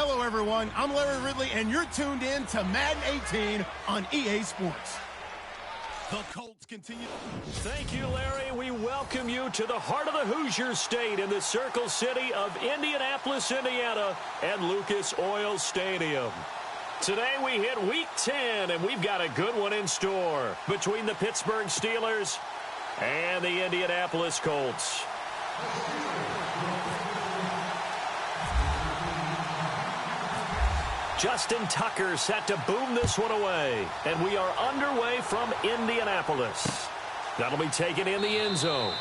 Hello, everyone. I'm Larry Ridley, and you're tuned in to Madden 18 on EA Sports. The Colts continue. Thank you, Larry. We welcome you to the heart of the Hoosier State in the Circle City of Indianapolis, Indiana, and Lucas Oil Stadium. Today we hit Week 10, and we've got a good one in store between the Pittsburgh Steelers and the Indianapolis Colts. Justin Tucker set to boom this one away, and we are underway from Indianapolis. That'll be taken in the end zone.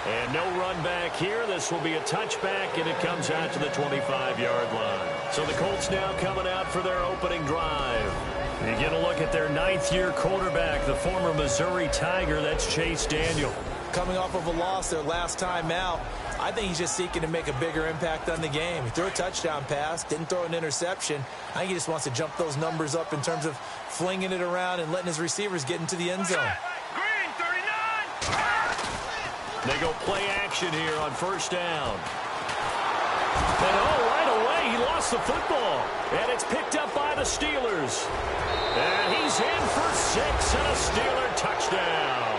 And no run back here. This will be a touchback, and it comes out to the 25-yard line. So the Colts now coming out for their opening drive. You get a look at their ninth-year quarterback, the former Missouri Tiger. That's Chase Daniel. Coming off of a loss their last time out, I think he's just seeking to make a bigger impact on the game. He threw a touchdown pass, didn't throw an interception. I think he just wants to jump those numbers up in terms of flinging it around and letting his receivers get into the end zone. Green, 39! They go play action here on first down. And right away, he lost the football. And it's picked up by the Steelers. And he's in for 6 and a Steeler touchdown.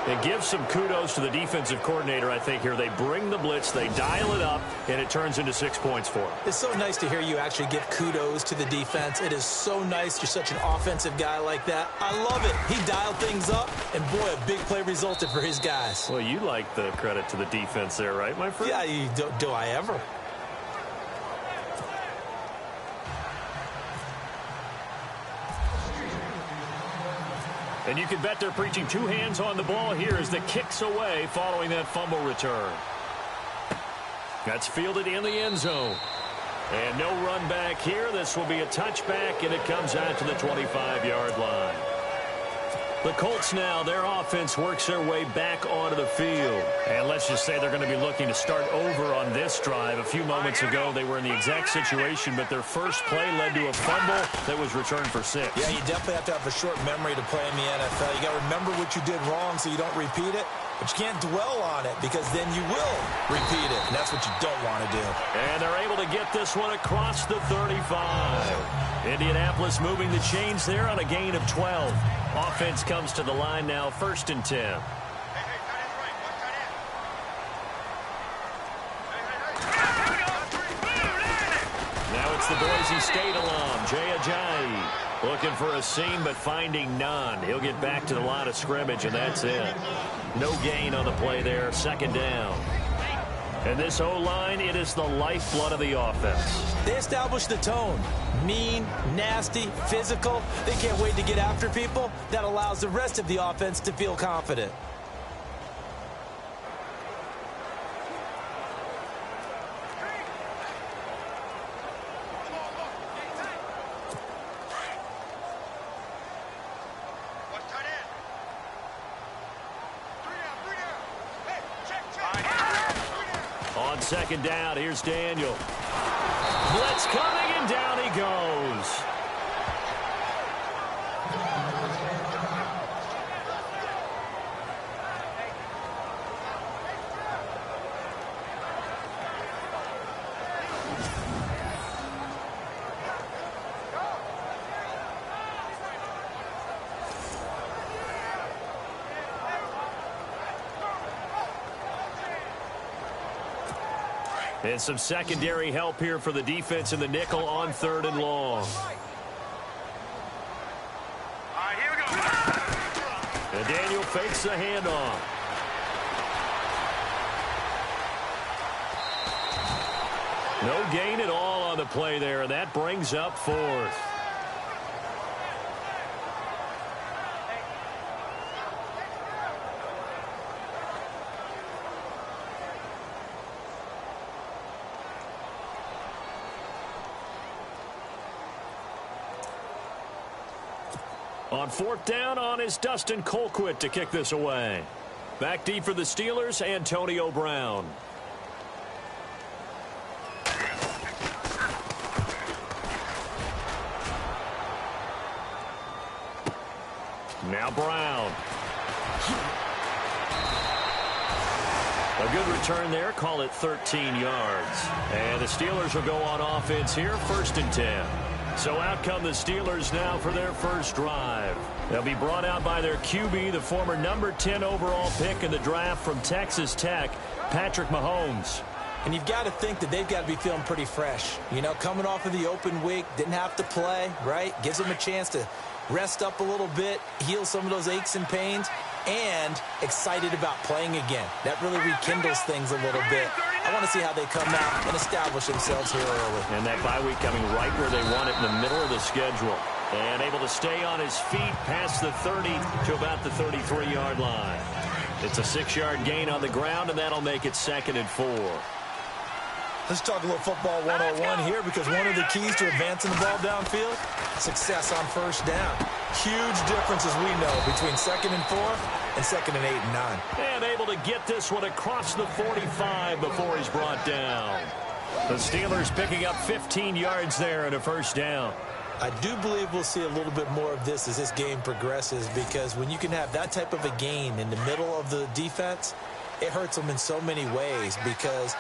And give some kudos to the defensive coordinator, I think, here. They bring the blitz, they dial it up, and it turns into 6 points for them. It's so nice to hear you actually give kudos to the defense. It is so nice you're such an offensive guy like that. I love it. He dialed things up, and boy, a big play resulted for his guys. Well, you like the credit to the defense there, right, my friend? Yeah, do I ever? And you can bet they're preaching two hands on the ball here as the kick's away following that fumble return. That's fielded in the end zone. And no run back here. This will be a touchback, and it comes out to the 25-yard line. The Colts now, their offense works their way back onto the field. And let's just say they're going to be looking to start over on this drive. A few moments ago, they were in the exact situation, but their first play led to a fumble that was returned for 6. Yeah, you definitely have to have a short memory to play in the NFL. You got to remember what you did wrong so you don't repeat it. But you can't dwell on it because then you will repeat it, and that's what you don't want to do. And they're able to get this one across the 35. Indianapolis moving the chains there on a gain of 12. Offense comes to the line now, 1st and 10. Now it's the Boise State alum, Jay Ajayi. Looking for a seam, but finding none. He'll get back to the line of scrimmage, and that's it. No gain on the play there, 2nd down. And this O-line, it is the lifeblood of the offense. They established the tone. Mean, nasty, physical. They can't wait to get after people. That allows the rest of the offense to feel confident. On 2nd down, here's Daniel. Blitz coming, and down he goes. And some secondary help here for the defense in the nickel on 3rd and long. All right, here we go. And Daniel fakes the handoff. No gain at all on the play there, and that brings up 4th. On 4th down, on is Dustin Colquitt to kick this away. Back deep for the Steelers, Antonio Brown. Now Brown. A good return there. Call it 13 yards. And the Steelers will go on offense here, 1st and 10. So out come the Steelers now for their first drive. They'll be brought out by their QB, the former number 10 overall pick in the draft from Texas Tech, Patrick Mahomes. And you've got to think that they've got to be feeling pretty fresh. You know, coming off of the open week, didn't have to play, right? Gives them a chance to rest up a little bit, heal some of those aches and pains, and excited about playing again. That really rekindles things a little bit. I want to see how they come out and establish themselves here early. And that bye week coming right where they want it, in the middle of the schedule. And able to stay on his feet past the 30 to about the 33-yard line. It's a 6-yard gain on the ground, and that'll make it 2nd and 4. Let's talk a little football 101 here, because one of the keys to advancing the ball downfield, success on 1st down. Huge difference, as we know, between 2nd and 4 and 2nd and 8 and 9. And able to get this one across the 45 before he's brought down. The Steelers picking up 15 yards there and a 1st down. I do believe we'll see a little bit more of this as this game progresses, because when you can have that type of a gain in the middle of the defense, it hurts them in so many ways, because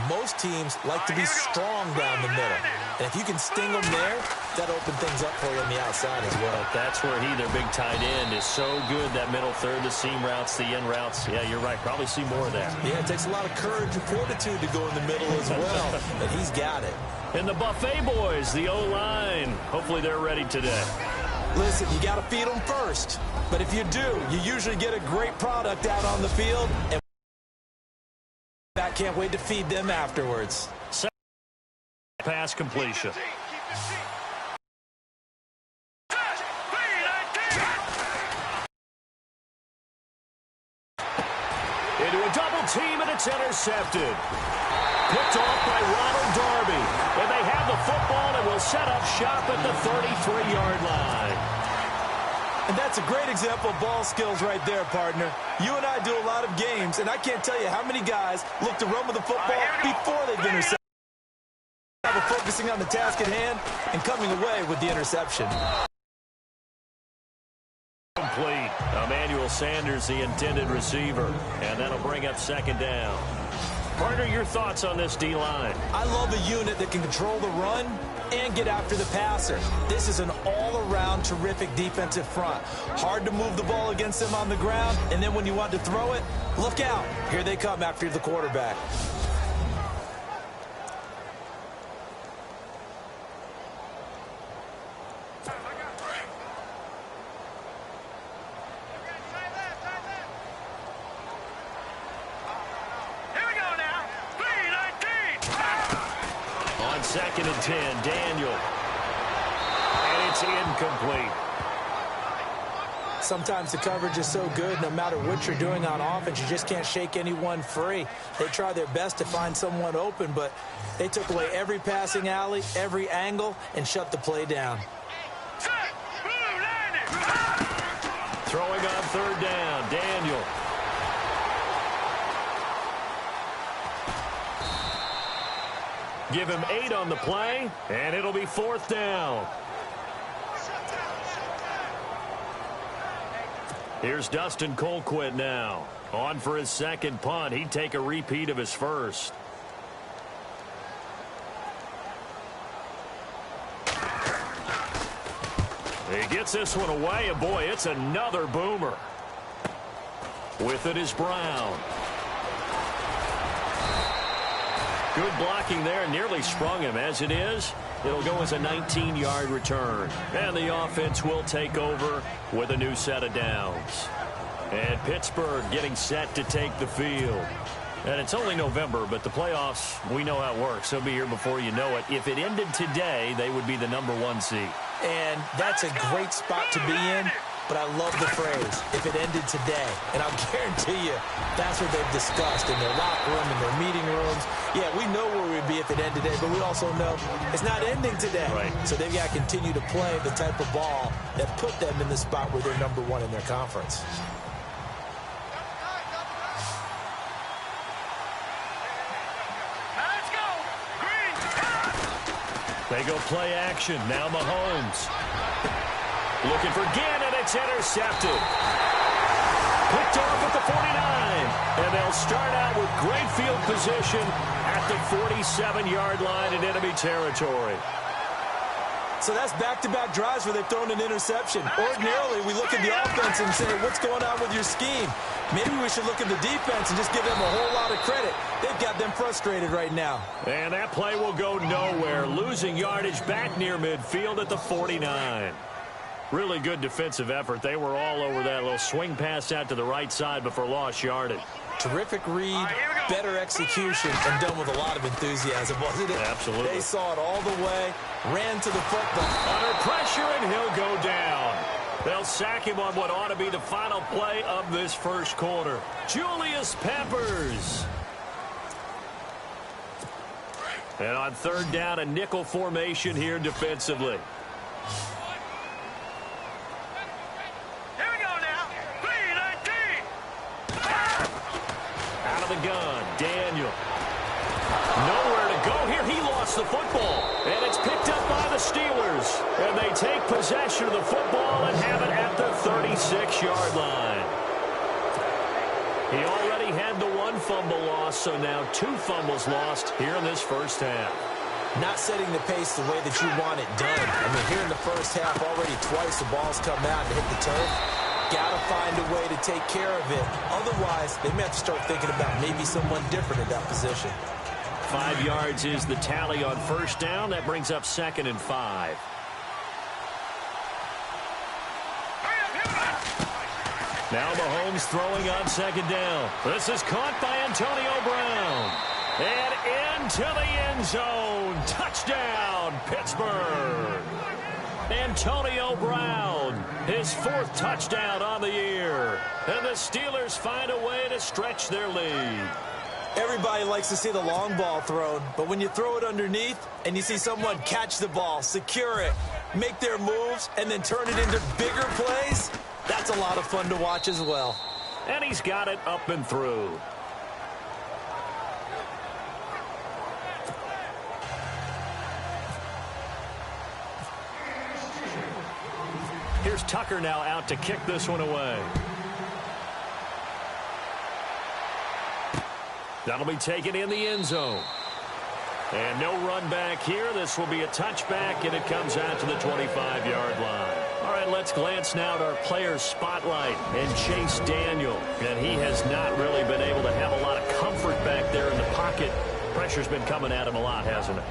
most teams like to be strong down the middle. And if you can sting them there, that opens things up for you on the outside as well. That's where their big tight end, is so good, that middle third, the seam routes, the in routes. Yeah, you're right. Probably see more of that. Yeah, it takes a lot of courage and fortitude to go in the middle as well. And he's got it. And the Buffet boys, the O-line. Hopefully they're ready today. Listen, you got to feed them first. But if you do, you usually get a great product out on the field. And I can't wait to feed them afterwards. Pass completion. Into a double team, and it's intercepted. Picked off by Ronald Darby. And they have the football and will set up shop at the 33-yard line. And that's a great example of ball skills right there, partner. You and I do a lot of games, and I can't tell you how many guys look to run with the football before they've intercepted. Focusing on the task at hand and coming away with the interception. Complete. Emmanuel Sanders, the intended receiver. And that'll bring up 2nd down. Partner, your thoughts on this D-line? I love a unit that can control the run and get after the passer. This is an all-around terrific defensive front. Hard to move the ball against them on the ground, and then when you want to throw it, look out. Here they come after the quarterback. On 2nd and 10, Daniel. And it's incomplete. Sometimes the coverage is so good, no matter what you're doing on offense, you just can't shake anyone free. They try their best to find someone open, but they took away every passing alley, every angle, and shut the play down. Throwing on 3rd down, Daniel. Give him 8 on the play, and it'll be 4th down. Here's Dustin Colquitt now. On for his 2nd punt. He'd take a repeat of his first. He gets this one away, and boy, it's another boomer. With it is Brown. Good blocking there, nearly sprung him. As it is, it'll go as a 19-yard return. And the offense will take over with a new set of downs. And Pittsburgh getting set to take the field. And it's only November, but the playoffs, we know how it works. They'll be here before you know it. If it ended today, they would be the number 1 seed. And that's a great spot to be in. But I love the phrase, if it ended today. And I'll guarantee you, that's what they've discussed in their locker room, in their meeting rooms. Yeah, we know where we'd be if it ended today, but we also know it's not ending today. Right. So they've got to continue to play the type of ball that put them in the spot where they're number 1 in their conference. Let's go. Green. They go play action. Now Mahomes. Looking for Gannon. It's intercepted. Picked off at the 49. And they'll start out with great field position at the 47-yard line in enemy territory. So that's back-to-back drives where they've thrown an interception. Ordinarily, we look at the offense and say, what's going on with your scheme? Maybe we should look at the defense and just give them a whole lot of credit. They've got them frustrated right now. And that play will go nowhere, losing yardage back near midfield at the 49. Really good defensive effort. They were all over that little swing pass out to the right side before lost yardage. Terrific read, better execution, and done with a lot of enthusiasm, wasn't it? Absolutely. They saw it all the way, ran to the football. Under pressure, and he'll go down. They'll sack him on what ought to be the final play of this first quarter. Julius Peppers. And on third down, a nickel formation here defensively. The gun, Daniel. Nowhere to go here. He lost the football. And it's picked up by the Steelers. And they take possession of the football and have it at the 36-yard line. He already had the one fumble loss, so now 2 fumbles lost here in this first half. Not setting the pace the way that you want it done. I mean, here in the first half, already twice the ball's come out and hit the turf. Got to find a way to take care of it. Otherwise, they may have to start thinking about maybe someone different at that position. 5 yards is the tally on first down. That brings up 2nd and 5. Now Mahomes throwing on 2nd down. This is caught by Antonio Brown. And into the end zone. Touchdown, Pittsburgh. Antonio Brown, his 4th touchdown on the year. And the Steelers find a way to stretch their lead. Everybody likes to see the long ball thrown, but when you throw it underneath and you see someone catch the ball, secure it, make their moves, and then turn it into bigger plays, that's a lot of fun to watch as well. And he's got it up and through. Here's Tucker now out to kick this one away. That'll be taken in the end zone. And no run back here. This will be a touchback, and it comes out to the 25-yard line. All right, let's glance now at our player's spotlight and Chase Daniel. And he has not really been able to have a lot of comfort back there in the pocket. Pressure's been coming at him a lot, hasn't it?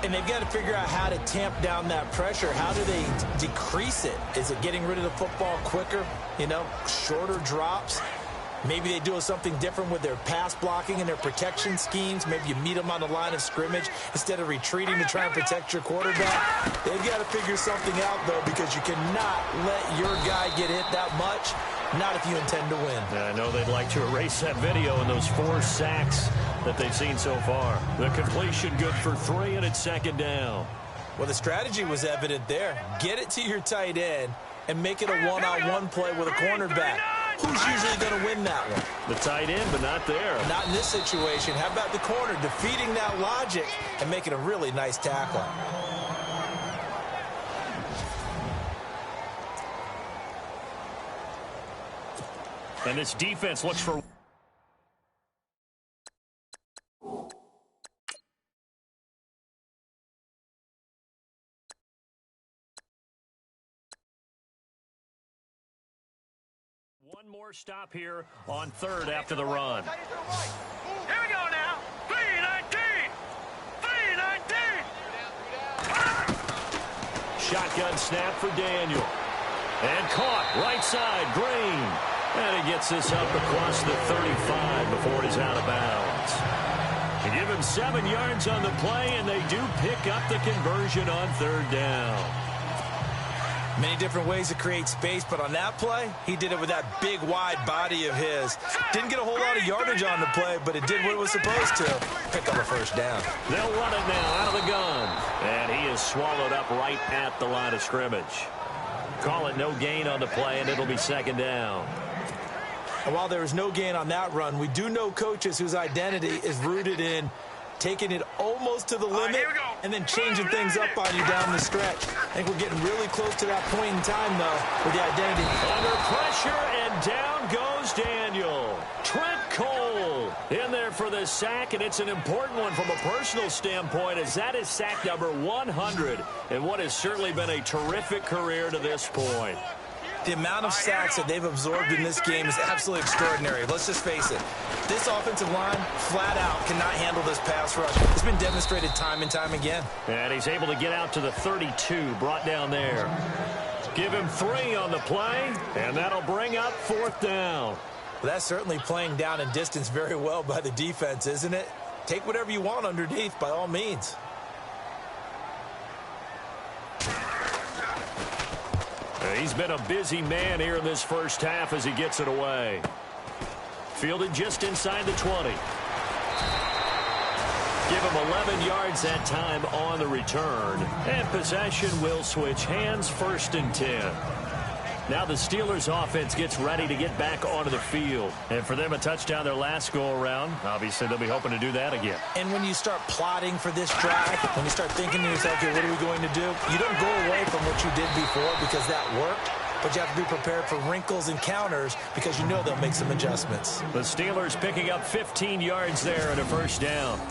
And they've got to figure out how to tamp down that pressure. How do they decrease it? Is it getting rid of the football quicker? You know, shorter drops? Maybe they do something different with their pass blocking and their protection schemes. Maybe you meet them on the line of scrimmage instead of retreating to try and protect your quarterback. They've got to figure something out, though, because you cannot let your guy get hit that much, not if you intend to win. I know they'd like to erase that video and those 4 sacks that they've seen so far. The completion good for 3, and it's 2nd down. Well, the strategy was evident there. Get it to your tight end and make it a one-on-one play with a cornerback. Who's usually going to win that one? The tight end, but not there. Not in this situation. How about the corner defeating that logic and making a really nice tackle? And this defense looks for... One more stop here on 3rd after the run. Here we go now. 3-19. 3-19. Shotgun snap for Daniel. And caught right side, Green. And he gets this up across the 35 before he's out of bounds. They give him 7 yards on the play, and they do pick up the conversion on 3rd down. Many different ways to create space, but on that play, he did it with that big, wide body of his. Didn't get a whole lot of yardage on the play, but it did what it was supposed to. Pick up a first down. They'll run it now out of the gun. And he is swallowed up right at the line of scrimmage. Call it no gain on the play, and it'll be 2nd down. And while there is no gain on that run, we do know coaches whose identity is rooted in taking it almost to the limit and then changing things up on you down the stretch. I think we're getting really close to that point in time, though, with the identity. Under pressure. pressure, and down goes Daniel. Trent Cole in there for the sack, and it's an important one from a personal standpoint, as that is sack number 100 in what has certainly been a terrific career to this point. The amount of sacks that they've absorbed in this game is absolutely extraordinary. Let's just face it. This offensive line, flat out, cannot handle this pass rush. It's been demonstrated time and time again. And he's able to get out to the 32, brought down there. Give him 3 on the play, and that'll bring up 4th down. Well, that's certainly playing down in distance very well by the defense, isn't it? Take whatever you want underneath, by all means. He's been a busy man here in this first half as he gets it away. Fielded just inside the 20. Give him 11 yards that time on the return. And possession will switch hands, 1st and 10. Now the Steelers offense gets ready to get back onto the field. And for them, a touchdown their last go-around. Obviously, they'll be hoping to do that again. And when you start plotting for this drive, when you start thinking to yourself, okay, what are we going to do? You don't go away from what you did before because that worked. But you have to be prepared for wrinkles and counters because you know they'll make some adjustments. The Steelers picking up 15 yards there and a 1st down.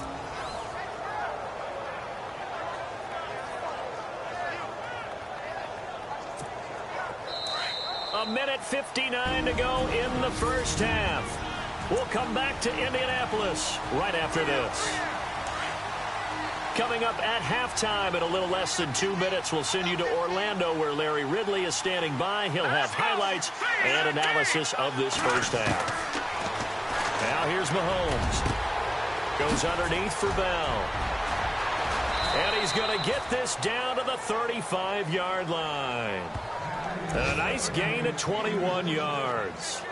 A minute 59 to go in the first half. We'll come back to Indianapolis right after this. Coming up at halftime in a little less than 2 minutes, we'll send you to Orlando where Larry Ridley is standing by. He'll have highlights and analysis of this first half. Now here's Mahomes. Goes underneath for Bell. And he's going to get this down to the 35-yard line. A nice gain of 21 yards.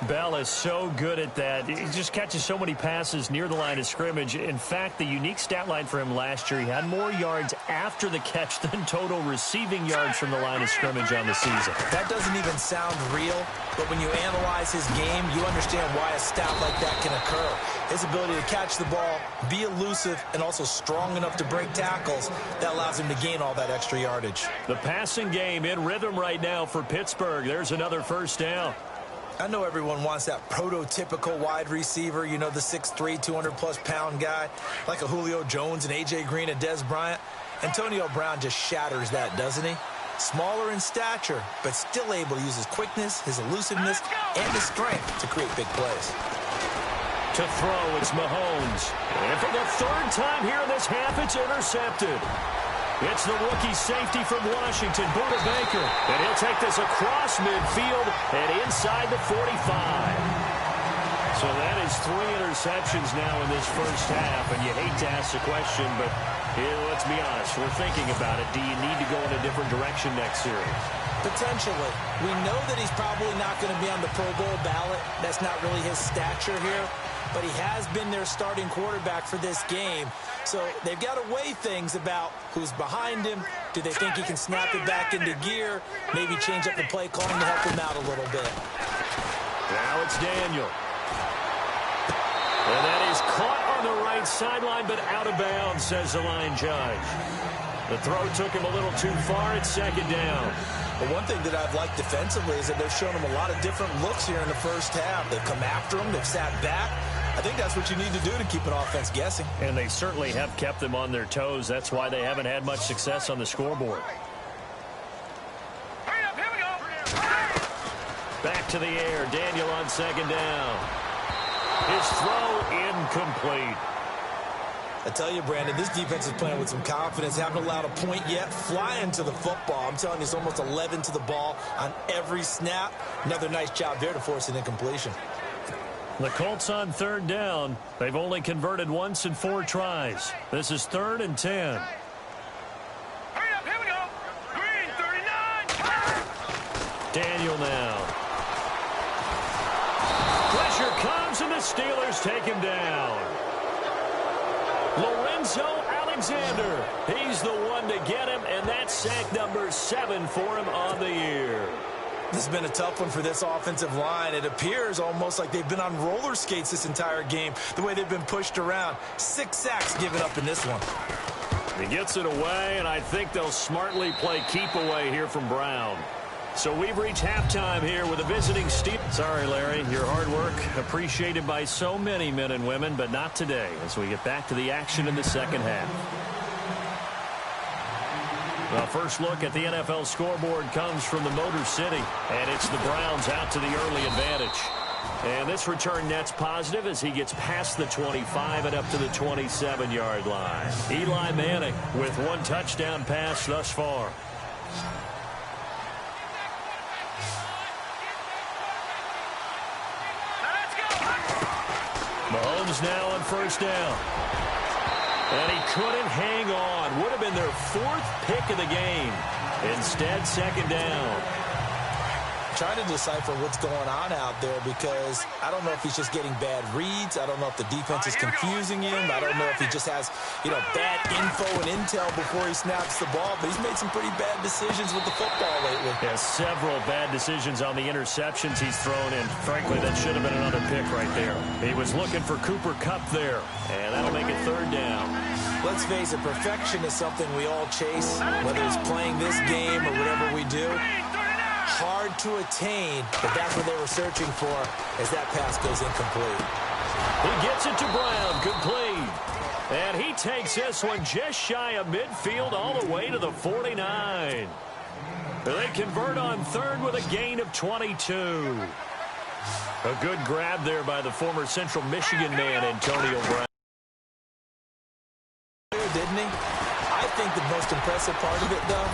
Bell is so good at that. He just catches so many passes near the line of scrimmage. In fact, the unique stat line for him last year, he had more yards after the catch than total receiving yards from the line of scrimmage on the season. That doesn't even sound real, but when you analyze his game, you understand why a stat like that can occur. His ability to catch the ball, be elusive, and also strong enough to break tackles, that allows him to gain all that extra yardage. The passing game in rhythm right now for Pittsburgh. There's another 1st down. I know everyone wants that prototypical wide receiver, you know, the 6'3", 200-plus pound guy, like a Julio Jones and A.J. Green and Des Bryant. Antonio Brown just shatters that, doesn't he? Smaller in stature, but still able to use his quickness, his elusiveness, and his strength to create big plays. To throw, it's Mahomes. And for the 3rd time here in this half, it's intercepted. It's the rookie safety from Washington, Budda Baker. And he'll take this across midfield and inside the 45. So that is 3 interceptions now in this first half. And you hate to ask the question, but let's be honest. We're thinking about it. Do you need to go in a different direction next series? Potentially. We know that he's probably not going to be on the Pro Bowl ballot. That's not really his stature here. But he has been their starting quarterback for this game. So they've got to weigh things about who's behind him. Do they think he can snap it back into gear? Maybe change up the play calling to help him out a little bit. Now it's Daniel. And that is caught on the right sideline, but out of bounds, says the line judge. The throw took him a little too far. It's 2nd down. But one thing that I've liked defensively is that they've shown him a lot of different looks here in the first half. They've come after him. They've sat back. I think that's what you need to do to keep an offense guessing. And they certainly have kept them on their toes. That's why they haven't had much success on the scoreboard. Back to the air. Daniel on 2nd down. His throw incomplete. I tell you, Brandon, this defense is playing with some confidence. Haven't allowed a point yet. Flying to the football. I'm telling you, it's almost 11 to the ball on every snap. Another nice job there to force an incompletion. The Colts on 3rd down. They've only converted once in 4 tries. This is 3rd and 10. Hurry up, here we go. Green, 39. Daniel now. Pressure comes, and the Steelers take him down. Lorenzo Alexander. He's the one to get him, and that's sack number 7 for him on the year. This has been a tough one for this offensive line. It appears almost like they've been on roller skates this entire game, the way they've been pushed around. 6 sacks given up in this one. He gets it away, and I think they'll smartly play keep away here from Brown. So we've reached halftime here with a visiting Steve. Sorry, Larry, your hard work appreciated by so many men and women, but not today as we get back to the action in the second half. Well, first look at the NFL scoreboard comes from the Motor City, and it's the Browns out to the early advantage. And this return net's positive as he gets past the 25 and up to the 27-yard line. Eli Manning with one touchdown pass thus far. Mahomes now on first down. And he couldn't hang on. Would have been their fourth pick of the game. Instead, second down. Trying to decipher what's going on out there because I don't know if he's just getting bad reads. I don't know if the defense is confusing him. I don't know if he just has, bad info and intel before he snaps the ball. But he's made some pretty bad decisions with the football lately. Yeah, several bad decisions on the interceptions he's thrown in. Frankly, that should have been another pick right there. He was looking for Cooper Kupp there, and that'll make it third down. Let's face it, perfection is something we all chase, whether it's playing this game or whatever we do. Hard to attain, but that's what they were searching for as that pass goes incomplete. He gets it to Brown, complete. And he takes this one just shy of midfield all the way to the 49. They convert on third with a gain of 22. A good grab there by the former Central Michigan man, Antonio Brown. Didn't he? I think the most impressive part of it, though,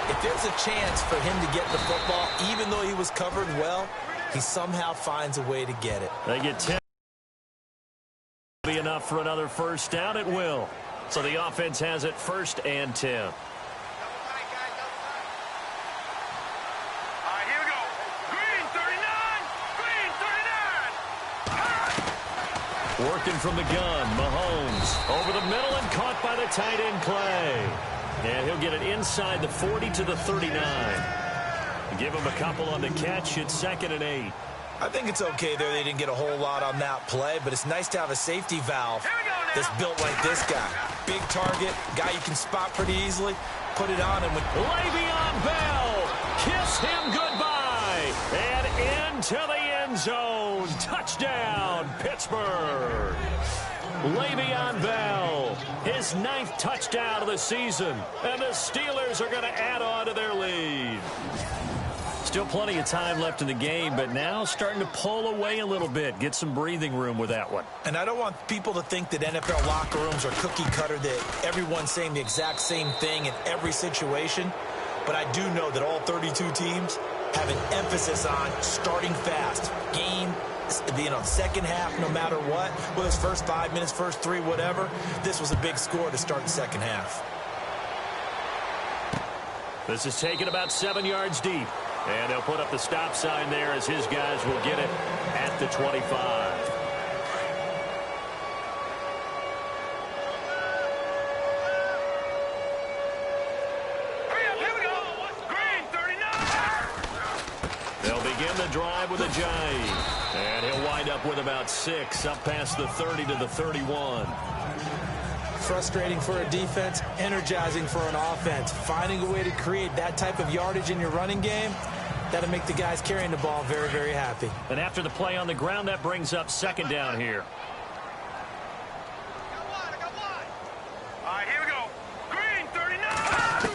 if there's a chance for him to get the football, even though he was covered well, he somehow finds a way to get it. They get 10. Be enough for another first down. It will. So the offense has it first and 10. All right, here we go. Green 39. Green 39. Working from the gun, Mahomes over the middle and caught by the tight end Clay. And he'll get it inside the 40 to the 39. Give him a couple on the catch. It's 2nd and 8. I think it's okay there. They didn't get a whole lot on that play, but it's nice to have a safety valve that's built like this guy. Big target, guy you can spot pretty easily. Put it on and Le'Veon Bell, kiss him goodbye. And into the end zone. Touchdown, Pittsburgh. Le'Veon Bell, his 9th touchdown of the season, and the Steelers are going to add on to their lead. Still plenty of time left in the game, but now starting to pull away a little bit, get some breathing room with that one. And I don't want people to think that NFL locker rooms are cookie cutter, that everyone's saying the exact same thing in every situation, but I do know that all 32 teams have an emphasis on starting fast, game being on second half no matter what, whether it's first 5 minutes, first 3, whatever. This was a big score to start the second half. This is taken about 7 yards deep, and they'll put up the stop sign there as his guys will get it at the 25. They'll begin the drive with a jive. And he'll wind up with about 6, up past the 30 to the 31. Frustrating for a defense, energizing for an offense. Finding a way to create that type of yardage in your running game, that'll make the guys carrying the ball very, very happy. And after the play on the ground, that brings up 2nd down here. All right, here we go. Green 39.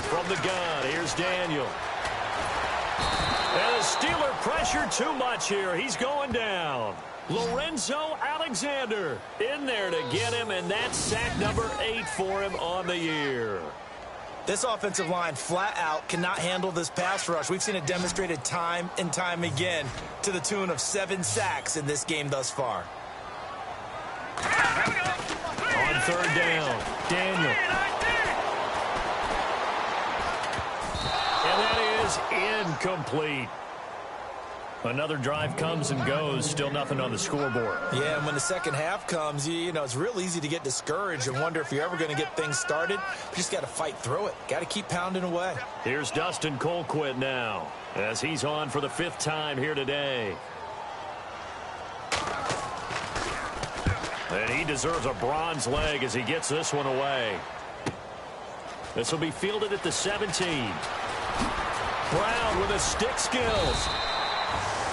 From the gun, here's Daniel. And the Steeler pressure too much here. He's going down. Lorenzo Alexander in there to get him, and that's sack number 8 for him on the year. This offensive line flat out cannot handle this pass rush. We've seen it demonstrated time and time again to the tune of 7 sacks in this game thus far. On 3rd down, Daniel. And that is incomplete. Another drive comes and goes. Still nothing on the scoreboard. Yeah, and when the second half comes, you know, it's real easy to get discouraged and wonder if you're ever going to get things started. You just got to fight through it. Got to keep pounding away. Here's Dustin Colquitt now as he's on for the 5th time here today. And he deserves a bronze leg as he gets this one away. This will be fielded at the 17. Brown with his stick skills.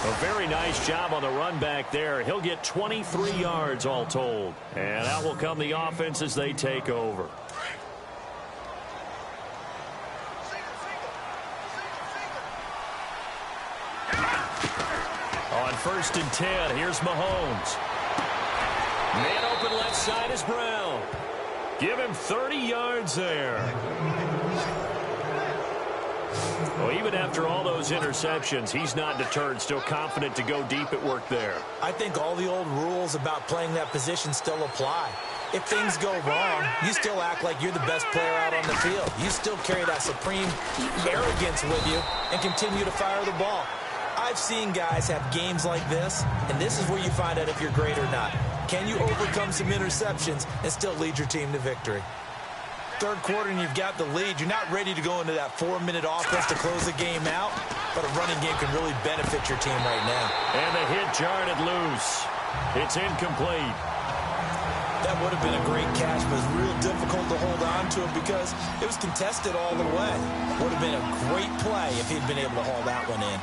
A very nice job on the run back there. He'll get 23 yards all told. And out will come the offense as they take over. On 1st and 10, here's Mahomes. Man open left side is Brown. Give him 30 yards there. Well, even after all those interceptions, he's not deterred, still confident to go deep at work there. I think all the old rules about playing that position still apply. If things go wrong, you still act like you're the best player out on the field. You still carry that supreme arrogance with you and continue to fire the ball. I've seen guys have games like this, and this is where you find out if you're great or not. Can you overcome some interceptions and still lead your team to victory? Third quarter and you've got the lead. You're not ready to go into that 4-minute offense to close the game out, but a running game can really benefit your team right now. And the hit jarred it loose. It's incomplete. That would have been a great catch, but it's real difficult to hold on to it because it was contested all the way. Would have been a great play if he'd been able to haul that one in.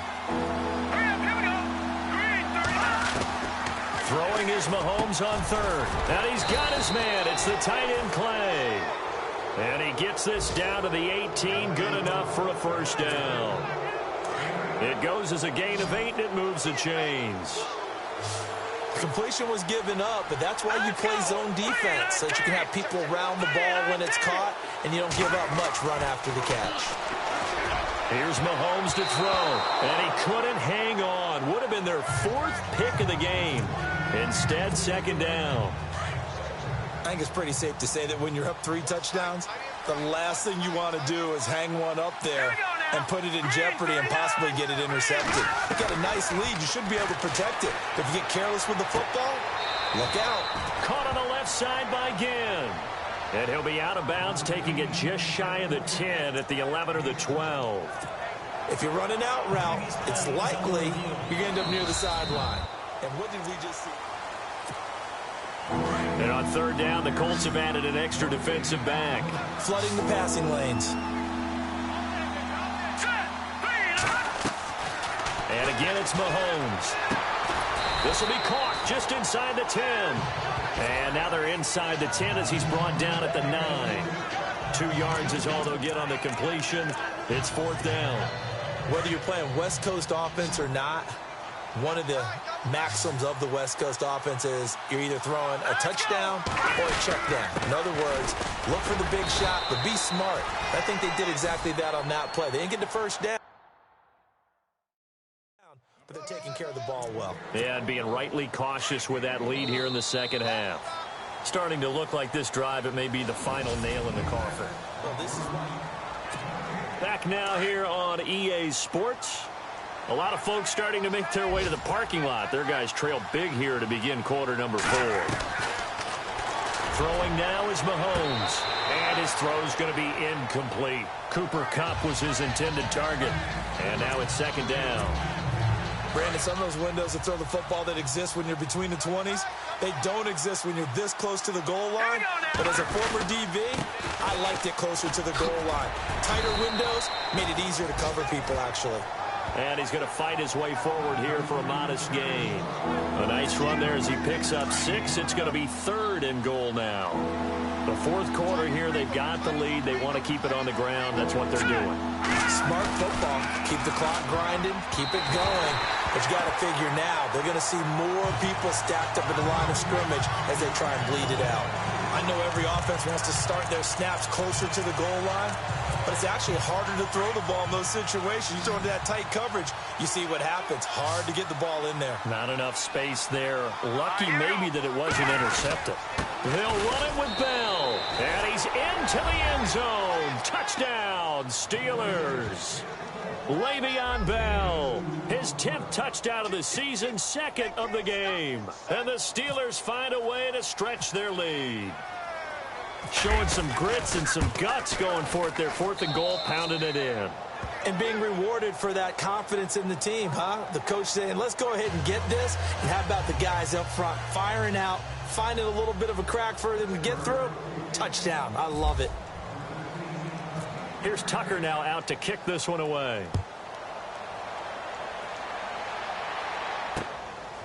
Throwing is Mahomes on 3rd. And he's got his man. It's the tight end Clay. And he gets this down to the 18. Good enough for a 1st down. It goes as a gain of 8, and it moves the chains. Completion was given up, but that's why you play zone defense, so that you can have people around the ball when it's caught, and you don't give up much run after the catch. Here's Mahomes to throw, and he couldn't hang on. Would have been their 4th pick of the game. Instead, 2nd down. I think it's pretty safe to say that when you're up 3 touchdowns, the last thing you want to do is hang one up there and put it in jeopardy and possibly get it intercepted. You've got a nice lead. You should be able to protect it. But if you get careless with the football, look out. Caught on the left side by Ginn. And he'll be out of bounds, taking it just shy of the 10 at the 11 or the 12. If you're running out route, it's likely you're going to end up near the sideline. And what did we just see? And on 3rd down, the Colts have added an extra defensive back. Flooding the passing lanes. And again, it's Mahomes. This will be caught just inside the 10. And now they're inside the 10 as he's brought down at the 9. 2 yards is all they'll get on the completion. It's 4th down. Whether you're playing West Coast offense or not, one of the maxims of the West Coast offense is you're either throwing a touchdown or a check down. In other words, look for the big shot, but be smart. I think they did exactly that on that play. They didn't get the 1st down, but they're taking care of the ball well. Yeah, and being rightly cautious with that lead here in the 2nd half. Starting to look like this drive, it may be the final nail in the coffin. Well, this is why. Back now here on EA Sports. A lot of folks starting to make their way to the parking lot. Their guys trail big here to begin quarter number 4. Throwing now is Mahomes. And his throw's going to be incomplete. Cooper Kupp was his intended target. And now it's 2nd down. Brandon, some of those windows to throw the football that exist when you're between the 20s, they don't exist when you're this close to the goal line. But as a former DV, I liked it closer to the goal line. Tighter windows made it easier to cover people, actually. And he's going to fight his way forward here for a modest gain. A nice run there as he picks up 6. It's going to be 3rd and goal now. The 4th quarter here, they've got the lead. They want to keep it on the ground. That's what they're doing. Smart football. Keep the clock grinding. Keep it going. But you got to figure now, they're going to see more people stacked up at the line of scrimmage as they try and bleed it out. I know every offense wants to start their snaps closer to the goal line, but it's actually harder to throw the ball in those situations. You throw into that tight coverage, you see what happens. Hard to get the ball in there. Not enough space there. Lucky maybe that it wasn't intercepted. They'll run it with Bell. And he's into the end zone. Touchdown, Steelers. Le'Veon Bell, his 10th touchdown of the season, 2nd of the game. And the Steelers find a way to stretch their lead. Showing some grits and some guts going for it there. 4th and goal, pounding it in. And being rewarded for that confidence in the team, huh? The coach saying, let's go ahead and get this. And how about the guys up front firing out, finding a little bit of a crack for them to get through? Touchdown. I love it. Here's Tucker now out to kick this one away.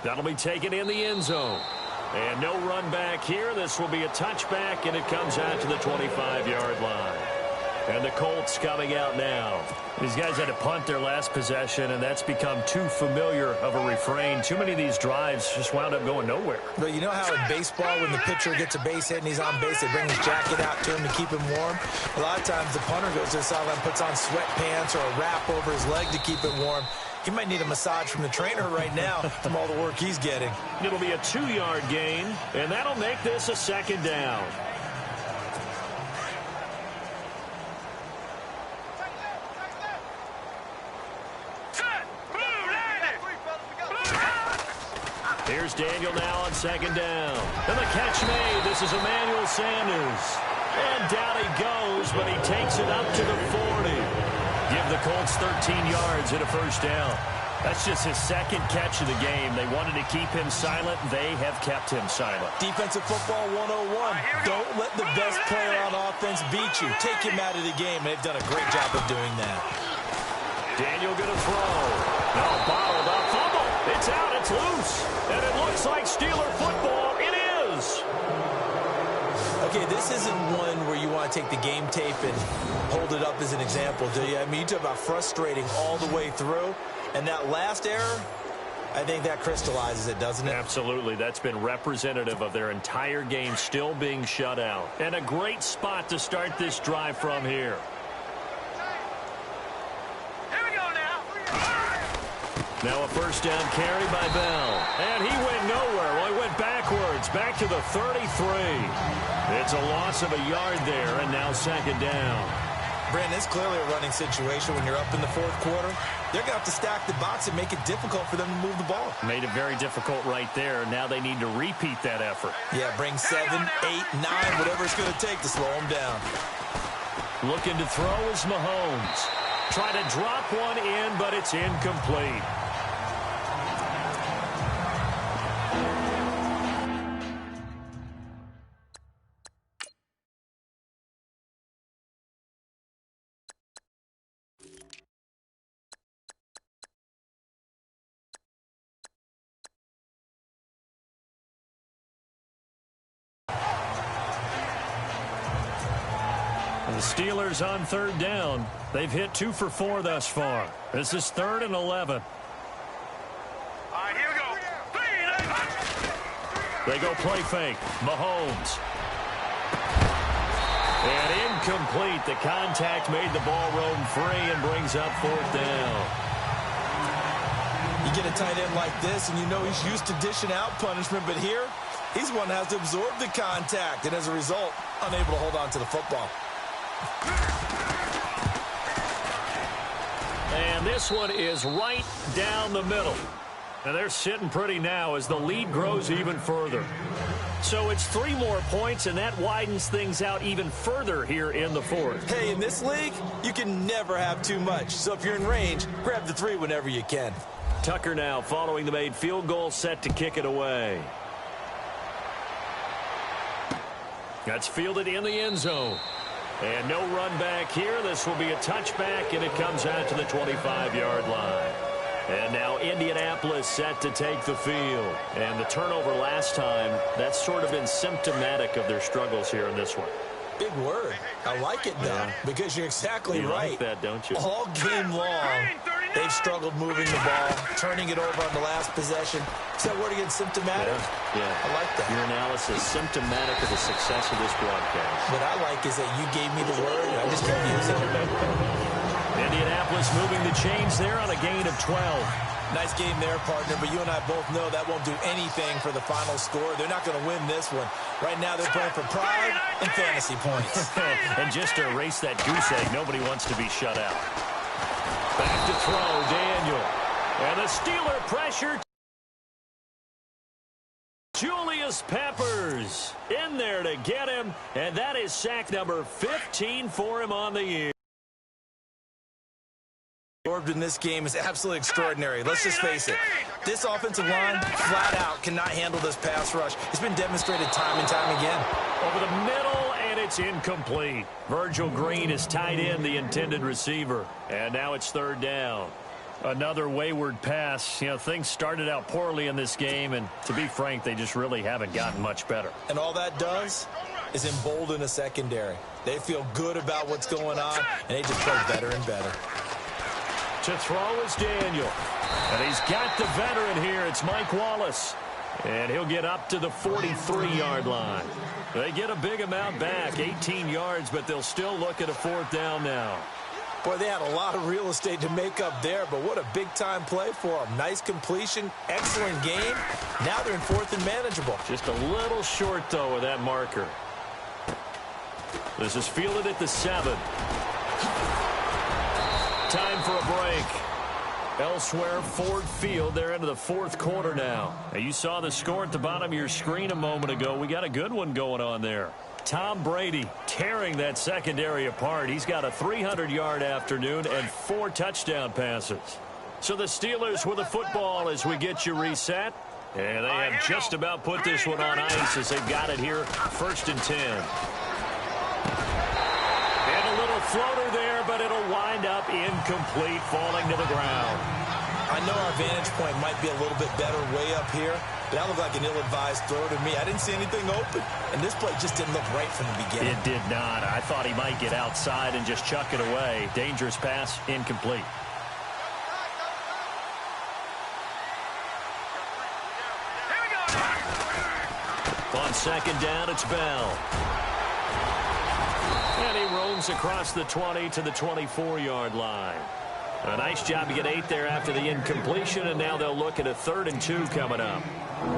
That'll be taken in the end zone. And no run back here. This will be a touchback, and it comes out to the 25-yard line. And the Colts coming out now. These guys had to punt their last possession, and that's become too familiar of a refrain. Too many of these drives just wound up going nowhere. But you know how in baseball, when the pitcher gets a base hit and he's on base, they bring his jacket out to him to keep him warm? A lot of times the punter goes to the sideline, puts on sweatpants or a wrap over his leg to keep it warm. He might need a massage from the trainer right now from all the work he's getting. It'll be a 2-yard gain, and that'll make this a second down. Here's Daniel now on second down. And the catch made. This is Emmanuel Sanders. And down he goes, but he takes it up to the 40. Give the Colts 13 yards and a first down. That's just his second catch of the game. They wanted to keep him silent. They have kept him silent. Defensive football 101. Don't let the best player on offense beat you. Take him out of the game. They've done a great job of doing that. Daniel going to throw. No, bottled up. Fumble. It's out. It's loose. And it looks like Steeler football. It is. Okay, this isn't one where you want to take the game tape and hold it up as an example, do you? I mean, you talk about frustrating all the way through. And that last error, I think that crystallizes it, doesn't it? Absolutely. That's been representative of their entire game still being shut out. And a great spot to start this drive from here. Here we go now. Now a first down carry by Bell. And he went nowhere. Well, he went backwards, back to the 33. It's a loss of a yard there, and now second down. Brandon, it's clearly a running situation when you're up in the fourth quarter. They're going to have to stack the box and make it difficult for them to move the ball. Made it very difficult right there. Now they need to repeat that effort. Yeah, bring 7, 8, 9, whatever it's going to take to slow them down. Looking to throw is Mahomes. Try to drop one in, but it's incomplete. The Steelers on third down. They've hit 2 for 4 thus far. This is 3rd and 11. All right, here we go. They go play fake. Mahomes. And incomplete. The contact made the ball roam free and brings up 4th down. You get a tight end like this, and you know he's used to dishing out punishment, but here, he's one that has to absorb the contact, and as a result, unable to hold on to the football. And this one is right down the middle. And they're sitting pretty now as the lead grows even further. So it's 3 more points, and that widens things out even further here in the fourth. Hey, in this league, you can never have too much. So if you're in range, grab the 3 whenever you can. Tucker now following the made field goal, set to kick it away. That's fielded in the end zone. And no run back here. This will be a touchback, and it comes out to the 25-yard line. And now Indianapolis set to take the field. And the turnover last time, that's sort of been symptomatic of their struggles here in this one. Big word. I like it, though, because you're exactly right. You like that, don't you? All game long, they've struggled moving the ball, turning it over on the last possession. Is that word again, symptomatic? Yeah. I like that. Your analysis, symptomatic of the success of this broadcast. What I like is that you gave me the word, and I just kept using it. Indianapolis moving the chains there on a gain of 12. Nice game there, partner, but you and I both know that won't do anything for the final score. They're not going to win this one. Right now, they're playing for pride and fantasy points. And just to erase that goose egg, nobody wants to be shut out. Back to throw, Daniel. And the Steeler pressure. Julius Peppers in there to get him, and that is sack number 15 for him on the year. In this game is absolutely extraordinary. Let's just face it. This offensive line, flat out, cannot handle this pass rush. It's been demonstrated time and time again. Over the middle, and it's incomplete. Virgil Green is tied in, the intended receiver. And now it's 3rd down. Another wayward pass. You know, things started out poorly in this game, and to be frank, they just really haven't gotten much better. And all that does is embolden a secondary. They feel good about what's going on, and they just play better and better. To throw is Daniel. And he's got the veteran here. It's Mike Wallace. And he'll get up to the 43-yard line. They get a big amount back, 18 yards, but they'll still look at a 4th down now. Boy, they had a lot of real estate to make up there, but what a big-time play for them. Nice completion, excellent game. Now they're in 4th and manageable. Just a little short, though, of that marker. This is fielded at the 7. Time for a break. Elsewhere, Ford Field. They're into the 4th quarter now. Now, you saw the score at the bottom of your screen a moment ago. We got a good one going on there. Tom Brady tearing that secondary apart. He's got a 300-yard afternoon and 4 touchdown passes. So the Steelers with the football as we get you reset. And they have just about put this one on ice as they've got it here, 1st and 10. And a little floater there, but it'll wind up incomplete, falling to the ground. I know our vantage point might be a little bit better way up here, but that looked like an ill-advised throw to me. I didn't see anything open, and this play just didn't look right from the beginning. It did not. I thought he might get outside and just chuck it away. Dangerous pass, incomplete. On 2nd down, it's Bell. And he roams across the 20 to the 24-yard line. A nice job to get 8 there after the incompletion, and now they'll look at a 3rd and 2 coming up.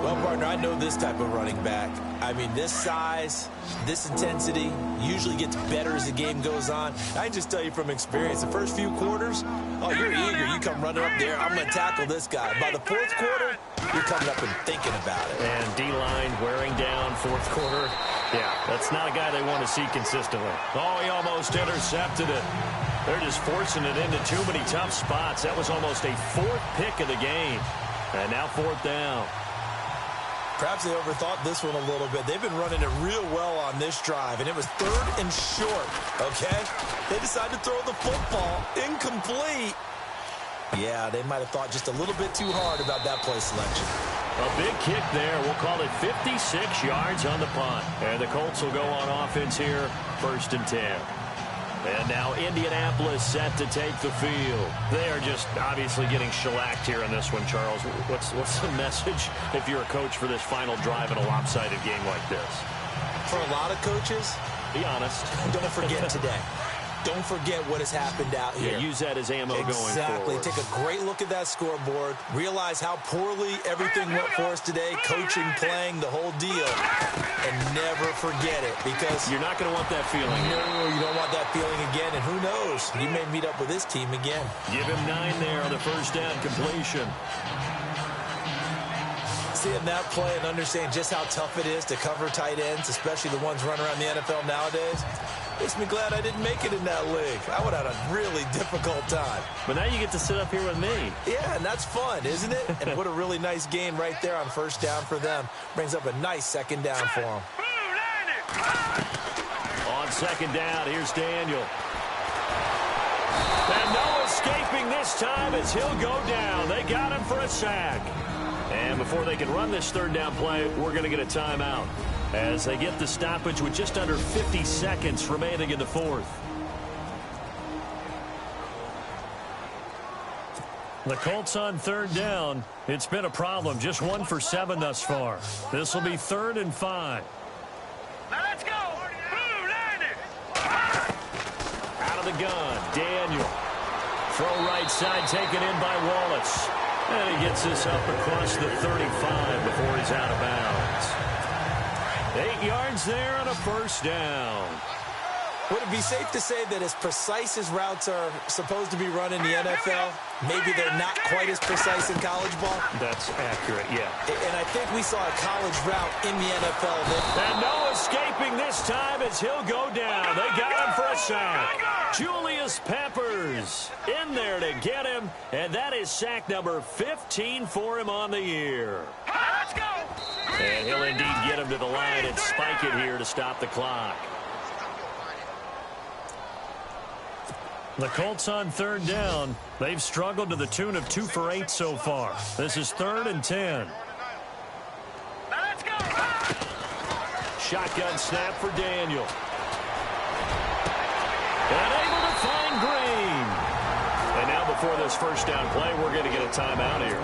Well, partner, I know this type of running back. I mean, this size, this intensity usually gets better as the game goes on. I can just tell you from experience, the first few quarters, oh, you're eager. You come running up there, I'm going to tackle this guy. By the 4th quarter, you're coming up and thinking about it. And D-line wearing down 4th quarter. Yeah, that's not a guy they want to see consistently. Oh, he almost intercepted it. They're just forcing it into too many tough spots. That was almost a 4th pick of the game. And now 4th down. Perhaps they overthought this one a little bit. They've been running it real well on this drive, and it was 3rd and short, okay? They decided to throw the football incomplete. Yeah, they might have thought just a little bit too hard about that play selection. A big kick there. We'll call it 56 yards on the punt. And the Colts will go on offense here, 1st and 10. And now Indianapolis set to take the field. They are just obviously getting shellacked here in this one, Charles. What's the message if you're a coach for this final drive in a lopsided game like this? For a lot of coaches, be honest. Don't forget today. Don't forget what has happened out here. Yeah, use that as ammo going forward. Exactly. Take a great look at that scoreboard. Realize how poorly everything went for us today. Coaching, playing, the whole deal. And never forget it, because you're not going to want that feeling. No, you don't want that feeling again. And who knows? You may meet up with this team again. Give him 9 there on the 1st down completion. Seeing that play and understanding just how tough it is to cover tight ends, especially the ones running around the NFL nowadays, makes me glad I didn't make it in that league. I would have had a really difficult time. But now you get to sit up here with me. Yeah, and that's fun, isn't it? And what a really nice gain right there on 1st down for them. Brings up a nice 2nd down for them. On 2nd down, here's Daniel. And no escaping this time as he'll go down. They got him for a sack. And before they can run this 3rd down play, we're going to get a timeout as they get the stoppage with just under 50 seconds remaining in the 4th. The Colts on 3rd down. It's been a problem. Just 1 for 7 thus far. This will be 3rd and 5. Now let's go. Out of the gun, Daniel. Throw right side taken in by Wallace. And he gets this up across the 35 before he's out of bounds. 8 yards there on a 1st down. Would it be safe to say that as precise as routes are supposed to be run in the NFL, maybe they're not quite as precise in college ball? That's accurate, yeah. And I think we saw a college route in the NFL. And no escaping this time as he'll go down. They got him for a sack. Julius Peppers in there to get him, and that is sack number 15 for him on the year. Let's go. And he'll indeed get him to the line and spike it here to stop the clock. The Colts on third down. They've struggled to the tune of 2 for 8 so far. This is 3rd and 10. Now let's go. Shotgun snap for Daniel. And able to find Green. And now before this first down play, we're going to get a timeout here,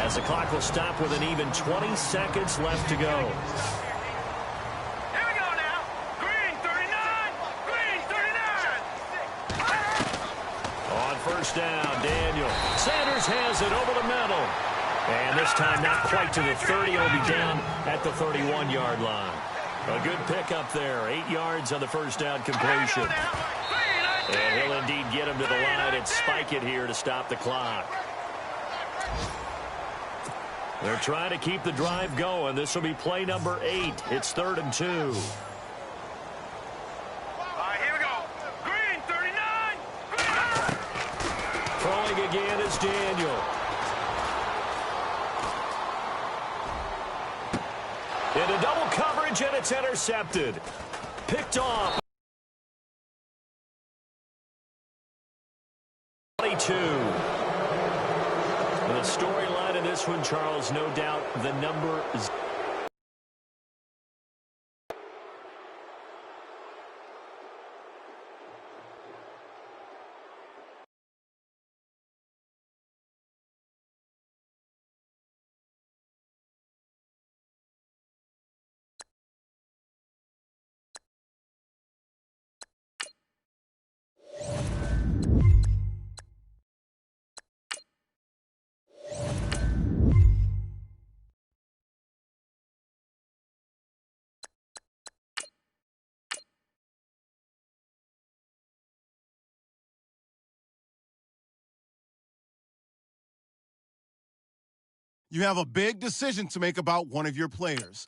as the clock will stop with an even 20 seconds left to go. Here we go now. Green 39. Green 39. On first down, Daniel. Sanders has it over the middle. And this time not quite to the 30. He'll be down at the 31-yard line. A good pickup there. 8 yards on the first down completion. And he'll indeed get him to the line and spike it here to stop the clock. They're trying to keep the drive going. This will be play number 8. It's 3rd and 2. All right, here we go. Green 39. Green. Throwing again is Daniel. Into double coverage, and it's intercepted. Picked off. 22. And the storyline in this one, Charles, no doubt the number is... You have a big decision to make about one of your players.